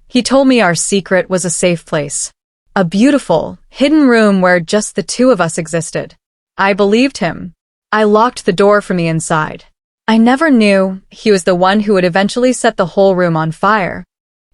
He told me our secret was a safe place. A beautiful, hidden room where just the two of us existed. I believed him. I locked the door from the inside. I never knew he was the one who would eventually set the whole room on fire.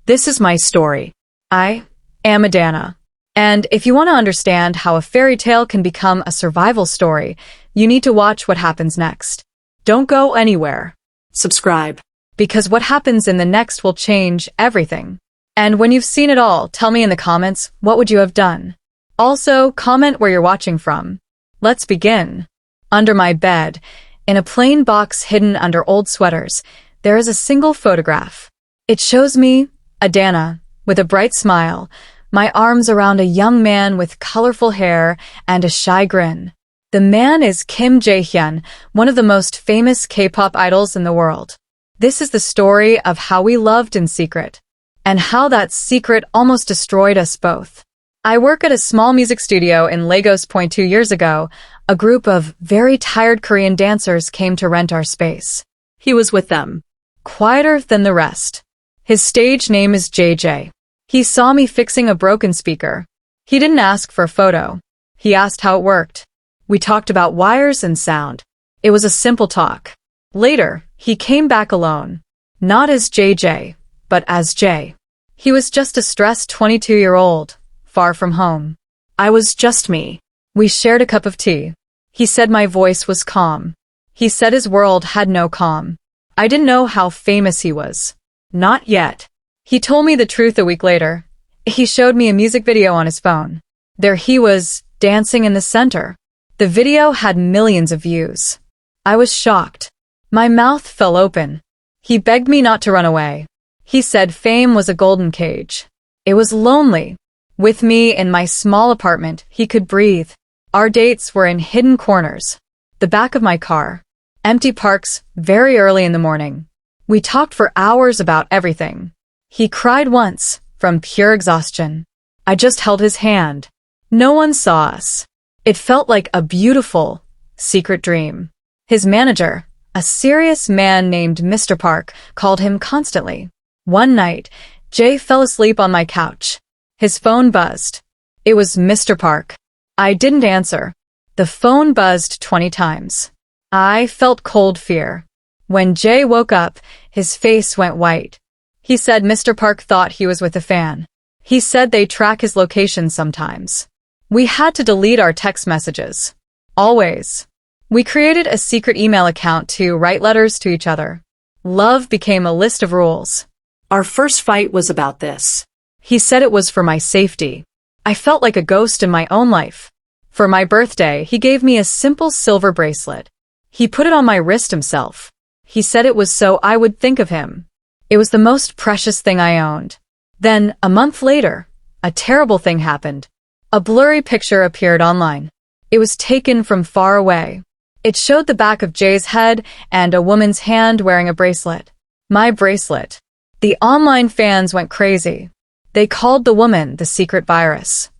This is my story. I am Adana. And if you want to understand how a fairy tale can become a survival story, you need to watch what happens next. Don't go anywhere. Subscribe. Because what happens in the next will change everything. And when you've seen it all, tell me in the comments, what would you have done? Also, comment where you're watching from. Let's begin. Under my bed, in a plain box hidden under old sweaters, there is a single photograph. It shows me, Adana, with a bright smile, my arms around a young man with colorful hair and a shy grin. The man is Kim Jae-hyun, one of the most famous K-pop idols in the world. This is the story of how we loved in secret, and how that secret almost destroyed us both. I work at a small music studio in Lagos. 2 years ago, a group of very tired Korean dancers came to rent our space. He was with them, quieter than the rest. His stage name is JJ. He saw me fixing a broken speaker. He didn't ask for a photo. He asked how it worked. We talked about wires and sound. It was a simple talk. Later, he came back alone. Not as JJ, but as Jay. He was just a stressed 22-year-old, far from home. I was just me. We shared a cup of tea. He said my voice was calm. He said his world had no calm. I didn't know how famous he was. Not yet. He told me the truth a week later. He showed me a music video on his phone. There he was, dancing in the center. The video had millions of views. I was shocked. My mouth fell open. He begged me not to run away. He said fame was a golden cage. It was lonely. With me in my small apartment, he could breathe. Our dates were in hidden corners. The back of my car. Empty parks, very early in the morning. We talked for hours about everything. He cried once, from pure exhaustion. I just held his hand. No one saw us. It felt like a beautiful, secret dream. His manager, a serious man named Mr. Park, called him constantly. One night, Jay fell asleep on my couch. His phone buzzed. It was Mr. Park. I didn't answer. The phone buzzed 20 times. I felt cold fear. When Jay woke up, his face went white. He said Mr. Park thought he was with a fan. He said they track his location sometimes. We had to delete our text messages. Always. We created a secret email account to write letters to each other. Love became a list of rules. Our first fight was about this. He said it was for my safety. I felt like a ghost in my own life. For my birthday, he gave me a simple silver bracelet. He put it on my wrist himself. He said it was so I would think of him. It was the most precious thing I owned. Then, a month later, a terrible thing happened. A blurry picture appeared online. It was taken from far away. It showed the back of Jay's head and a woman's hand wearing a bracelet. My bracelet. The online fans went crazy. They called the woman the secret virus.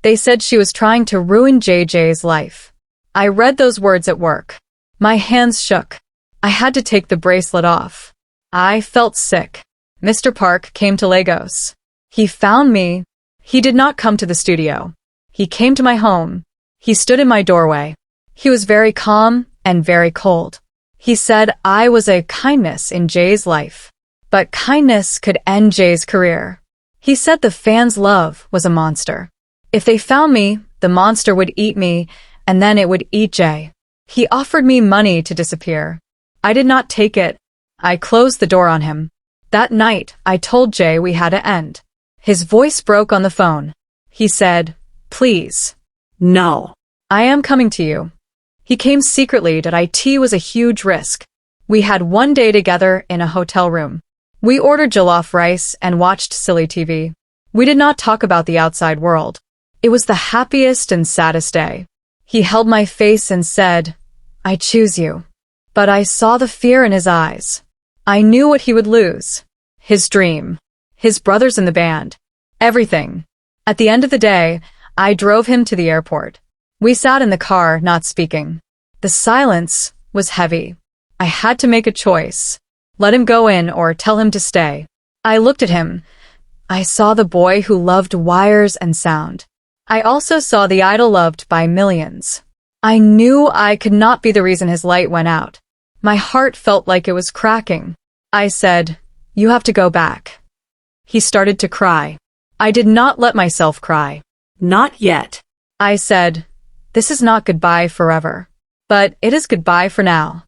They said she was trying to ruin JJ's life. I read those words at work. My hands shook. I had to take the bracelet off. I felt sick. Mr. Park came to Lagos. He found me. He did not come to the studio. He came to my home. He stood in my doorway. He was very calm and very cold. He said I was a kindness in Jay's life. But kindness could end Jay's career. He said the fans' love was a monster. If they found me, the monster would eat me, and then it would eat Jay. He offered me money to disappear. I did not take it. I closed the door on him. That night, I told Jay we had to end. His voice broke on the phone. He said, "Please." "No. I am coming to you." He came secretly. It was a huge risk. We had one day together in a hotel room. We ordered jollof rice and watched silly TV. We did not talk about the outside world. It was the happiest and saddest day. He held my face and said, "I choose you." But I saw the fear in his eyes. I knew what he would lose. His dream. His brothers in the band. Everything. At the end of the day, I drove him to the airport. We sat in the car, not speaking. The silence was heavy. I had to make a choice. Let him go in or tell him to stay. I looked at him. I saw the boy who loved wires and sound. I also saw the idol loved by millions. I knew I could not be the reason his light went out. My heart felt like it was cracking. I said, "You have to go back." He started to cry. I did not let myself cry. Not yet. I said, "This is not goodbye forever, but it is goodbye for now."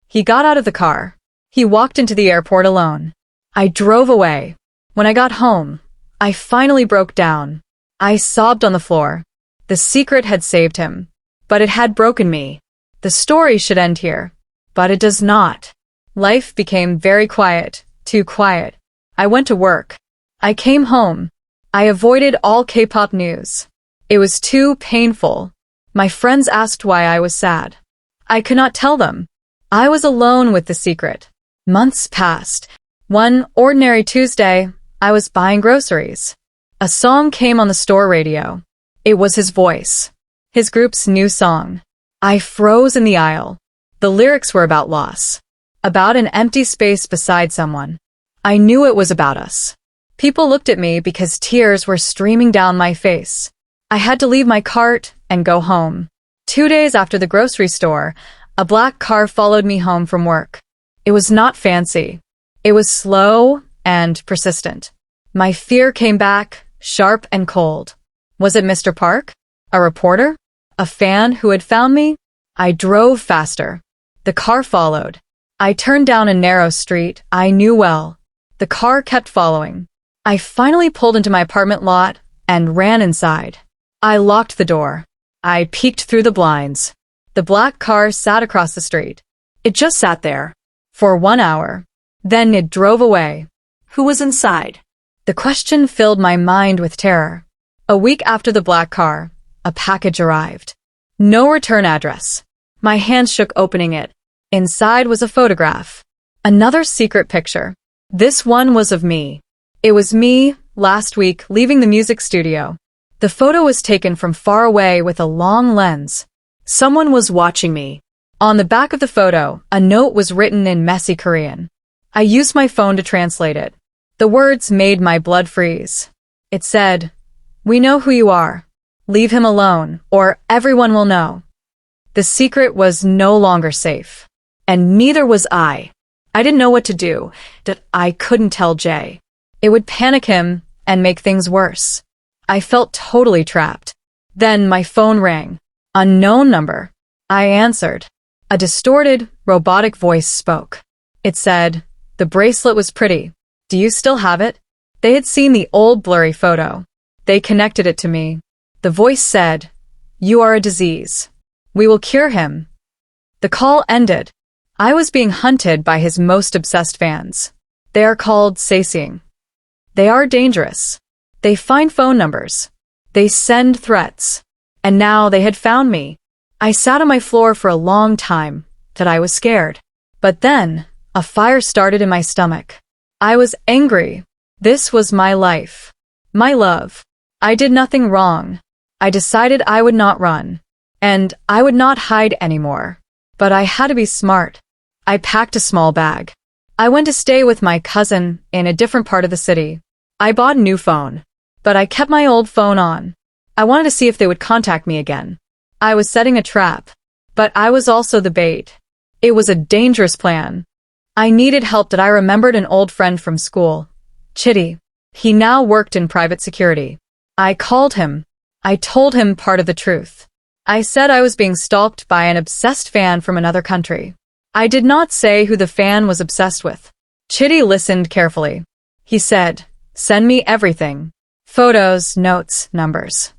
He got out of the car. He walked into the airport alone. I drove away. When I got home, I finally broke down. I sobbed on the floor. The secret had saved him, but it had broken me. The story should end here, but it does not. Life became very quiet, too quiet. I went to work. I came home. I avoided all K-pop news. It was too painful. My friends asked why I was sad. I could not tell them. I was alone with the secret. Months passed. One ordinary Tuesday, I was buying groceries. A song came on the store radio. It was his voice. His group's new song. I froze in the aisle. The lyrics were about loss. About an empty space beside someone. I knew it was about us. People looked at me because tears were streaming down my face. I had to leave my cart and go home. 2 days after the grocery store, a black car followed me home from work. It was not fancy. It was slow and persistent. My fear came back, sharp and cold. Was it Mr. Park? A reporter? A fan who had found me? I drove faster. The car followed. I turned down a narrow street I knew well. The car kept following. I finally pulled into my apartment lot and ran inside. I locked the door. I peeked through the blinds. The black car sat across the street. It just sat there. For 1 hour. Then it drove away. Who was inside? The question filled my mind with terror. A week after the black car, a package arrived. No return address. My hands shook opening it. Inside was a photograph. Another secret picture. This one was of me. It was me, last week, leaving the music studio. The photo was taken from far away with a long lens. Someone was watching me. On the back of the photo, a note was written in messy Korean. I used my phone to translate it. The words made my blood freeze. It said, "We know who you are. Leave him alone, or everyone will know." The secret was no longer safe. And neither was I. I didn't know what to do, that I couldn't tell Jay. It would panic him and make things worse. I felt totally trapped. Then my phone rang. Unknown number. I answered. A distorted, robotic voice spoke. It said, "The bracelet was pretty. Do you still have it?" They had seen the old blurry photo. They connected it to me. The voice said, "You are a disease. We will cure him." The call ended. I was being hunted by his most obsessed fans. They are called saseing. They are dangerous. They find phone numbers. They send threats. And now they had found me. I sat on my floor for a long time, that I was scared. But then, a fire started in my stomach. I was angry. This was my life. My love. I did nothing wrong. I decided I would not run. And I would not hide anymore. But I had to be smart. I packed a small bag. I went to stay with my cousin in a different part of the city. I bought a new phone. But I kept my old phone on. I wanted to see if they would contact me again. I was setting a trap. But I was also the bait. It was a dangerous plan. I needed help that I remembered an old friend from school. Chitty. He now worked in private security. I called him. I told him part of the truth. I said I was being stalked by an obsessed fan from another country. I did not say who the fan was obsessed with. Chitty listened carefully. He said, "Send me everything. Photos, notes, numbers."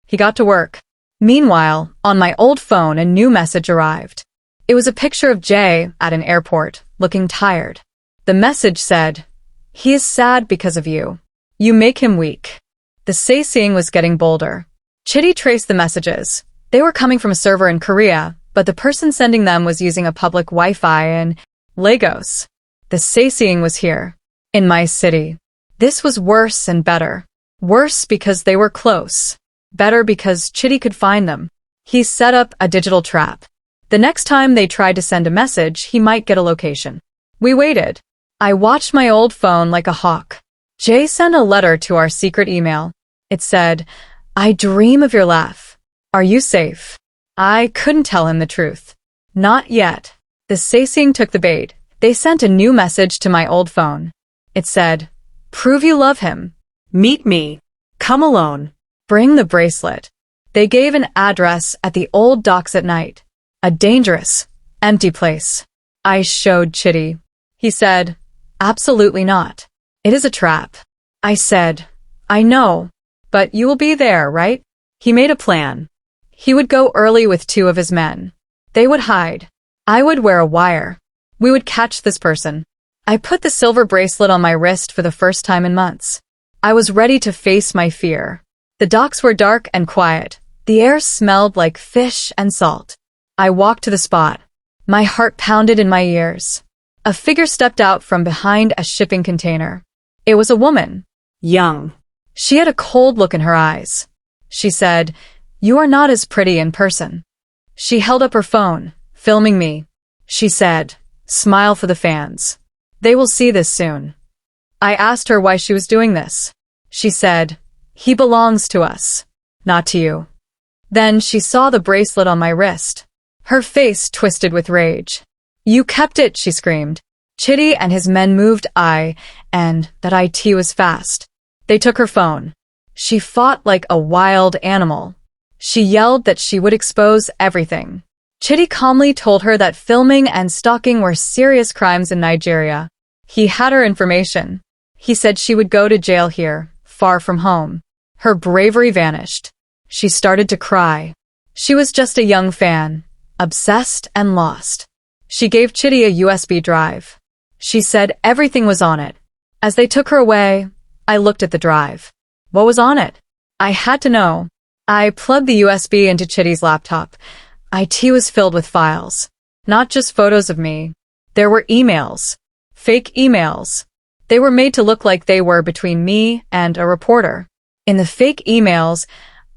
He got to work. Meanwhile, on my old phone, a new message arrived. It was a picture of Jay at an airport, looking tired. The message said, "He is sad because of you. You make him weak." The saseing was getting bolder. Chitty traced the messages. They were coming from a server in Korea, but the person sending them was using a public Wi-Fi in Lagos. The saseing was here, in my city. This was worse and better. Worse because they were close. Better because Chitty could find them. He set up a digital trap. The next time they tried to send a message, he might get a location. We waited. I watched my old phone like a hawk. Jay sent a letter to our secret email. It said, "I dream of your laugh. Are you safe?" I couldn't tell him the truth. Not yet. The Saising took the bait. They sent a new message to my old phone. It said, "Prove you love him. Meet me. Come alone. Bring the bracelet." They gave an address at the old docks at night. A dangerous, empty place. I showed Chitty. He said, "Absolutely not. It is a trap." I said, "I know, but you will be there, right?" He made a plan. He would go early with 2 of his men. They would hide. I would wear a wire. We would catch this person. I put the silver bracelet on my wrist for the first time in months. I was ready to face my fear. The docks were dark and quiet. The air smelled like fish and salt. I walked to the spot. My heart pounded in my ears. A figure stepped out from behind a shipping container. It was a woman. Young. She had a cold look in her eyes. She said, "You are not as pretty in person." She held up her phone, filming me. She said, "Smile for the fans. They will see this soon." I asked her why she was doing this. She said, "He belongs to us, not to you." Then she saw the bracelet on my wrist. Her face twisted with rage. "You kept it," she screamed. Chitty and his men moved and that IT was fast. They took her phone. She fought like a wild animal. She yelled that she would expose everything. Chitty calmly told her that filming and stalking were serious crimes in Nigeria. He had her information. He said she would go to jail here, far from home. Her bravery vanished. She started to cry. She was just a young fan, obsessed and lost. She gave Chitty a USB drive. She said everything was on it. As they took her away, I looked at the drive. What was on it? I had to know. I plugged the USB into Chitty's laptop. IT was filled with files. Not just photos of me. There were emails. Fake emails. They were made to look like they were between me and a reporter. In the fake emails,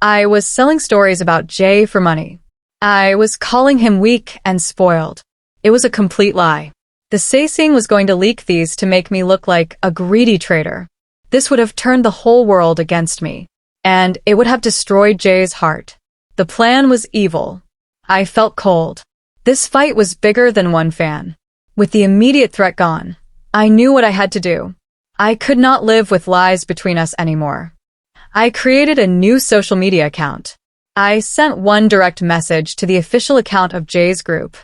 I was selling stories about Jay for money. I was calling him weak and spoiled. It was a complete lie. The Saising was going to leak these to make me look like a greedy traitor. This would have turned the whole world against me. And it would have destroyed Jay's heart. The plan was evil. I felt cold. This fight was bigger than one fan. With the immediate threat gone, I knew what I had to do. I could not live with lies between us anymore. I created a new social media account. I sent one direct message to the official account of Jay's group.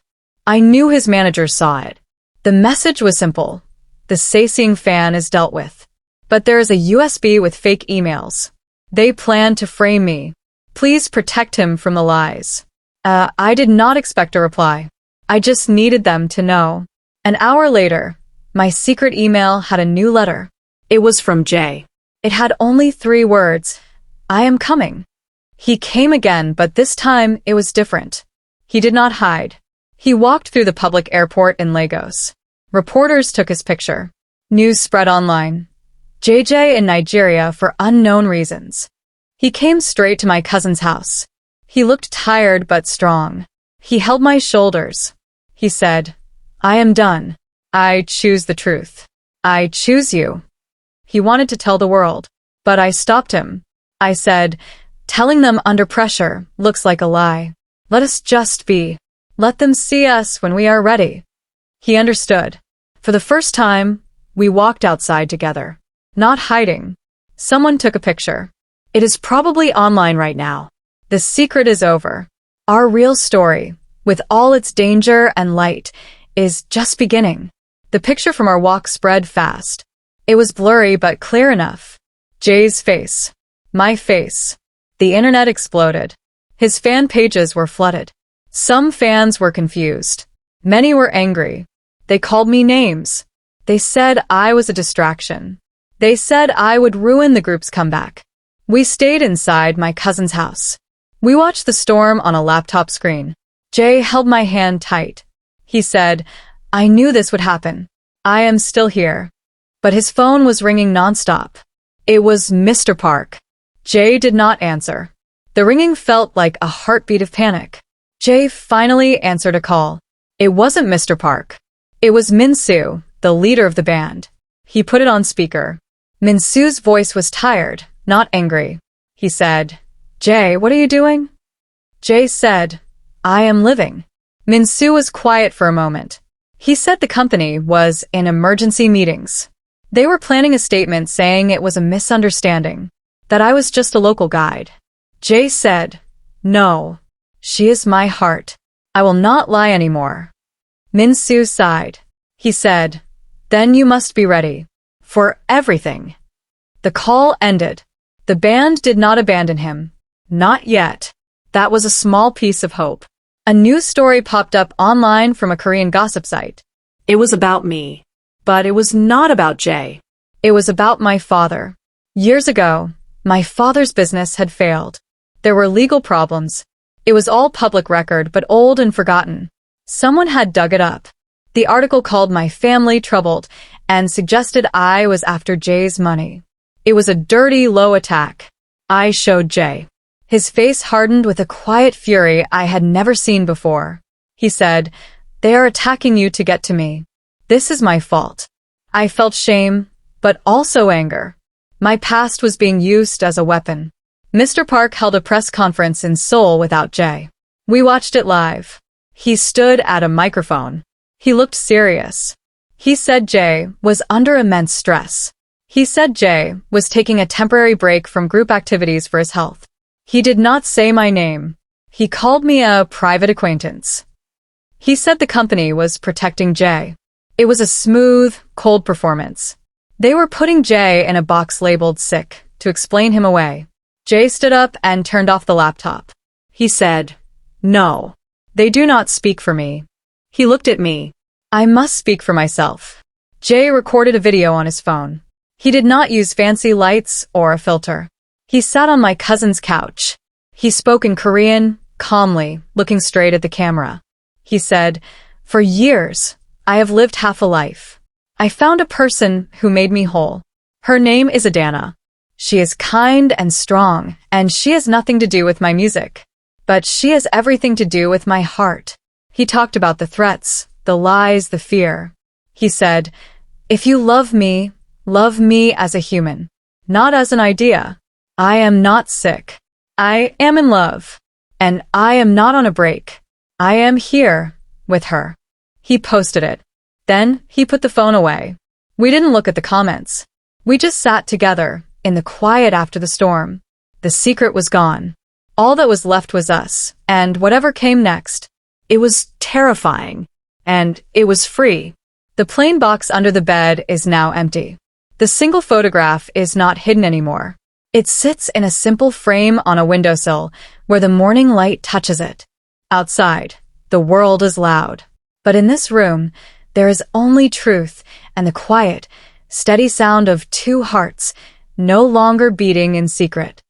I knew his managers saw it. The message was simple. The Saising fan is dealt with. But there is a USB with fake emails. They plan to frame me. Please protect him from the lies. I did not expect a reply. I just needed them to know. An hour later, my secret email had a new letter. It was from Jay. It had only 3 words. "I am coming." He came again, but this time it was different. He did not hide. He walked through the public airport in Lagos. Reporters took his picture. News spread online. JJ in Nigeria for unknown reasons. He came straight to my cousin's house. He looked tired but strong. He held my shoulders. He said, "I am done. I choose the truth. I choose you." He wanted to tell the world, but I stopped him. I said, "Telling them under pressure looks like a lie. Let us just be. Let them see us when we are ready." He understood. For the first time, we walked outside together. Not hiding. Someone took a picture. It is probably online right now. The secret is over. Our real story, with all its danger and light, is just beginning. The picture from our walk spread fast. It was blurry but clear enough. Jay's face. My face. The internet exploded. His fan pages were flooded. Some fans were confused. Many were angry. They called me names. They said I was a distraction. They said I would ruin the group's comeback. We stayed inside my cousin's house. We watched the storm on a laptop screen. Jay held my hand tight. He said, "I knew this would happen. I am still here." But his phone was ringing nonstop. It was Mr. Park. Jay did not answer. The ringing felt like a heartbeat of panic. Jay finally answered a call. It wasn't Mr. Park. It was Minsu, the leader of the band. He put it on speaker. Minsu's voice was tired, not angry. He said, "Jay, what are you doing?" Jay said, "I am living." Minsu was quiet for a moment. He said the company was in emergency meetings. They were planning a statement saying it was a misunderstanding, that I was just a local guide. Jay said, "No, she is my heart. I will not lie anymore." Minsu sighed. He said, "Then you must be ready for everything." The call ended. The band did not abandon him. Not yet. That was a small piece of hope. A news story popped up online from a Korean gossip site. It was about me. But it was not about Jay. It was about my father. Years ago, my father's business had failed. There were legal problems. It was all public record, but old and forgotten. Someone had dug it up. The article called my family troubled and suggested I was after Jay's money. It was a dirty, low attack. I showed Jay. His face hardened with a quiet fury I had never seen before. He said, "They are attacking you to get to me. This is my fault." I felt shame, but also anger. My past was being used as a weapon. Mr. Park held a press conference in Seoul without Jay. We watched it live. He stood at a microphone. He looked serious. He said Jay was under immense stress. He said Jay was taking a temporary break from group activities for his health. He did not say my name. He called me a private acquaintance. He said the company was protecting Jay. It was a smooth, cold performance. They were putting Jay in a box labeled sick to explain him away. Jay stood up and turned off the laptop. He said, "No, they do not speak for me." He looked at me. I must speak for myself. Jay recorded a video on his phone. He did not use fancy lights or a filter. He sat on my cousin's couch. He spoke in Korean, calmly, looking straight at the camera. He said, "For years, I have lived half a life. I found a person who made me whole. Her name is Adana. She is kind and strong, and she has nothing to do with my music. But she has everything to do with my heart." He talked about the threats, the lies, the fear. He said, "If you love me as a human, not as an idea. I am not sick. I am in love. And I am not on a break. I am here with her." He posted it. Then he put the phone away. We didn't look at the comments. We just sat together in the quiet after the storm. The secret was gone. All that was left was us, and whatever came next. It was terrifying, and it was free. The plain box under the bed is now empty. The single photograph is not hidden anymore. It sits in a simple frame on a windowsill where the morning light touches it. Outside, the world is loud. But in this room, there is only truth and the quiet, steady sound of two hearts no longer beating in secret.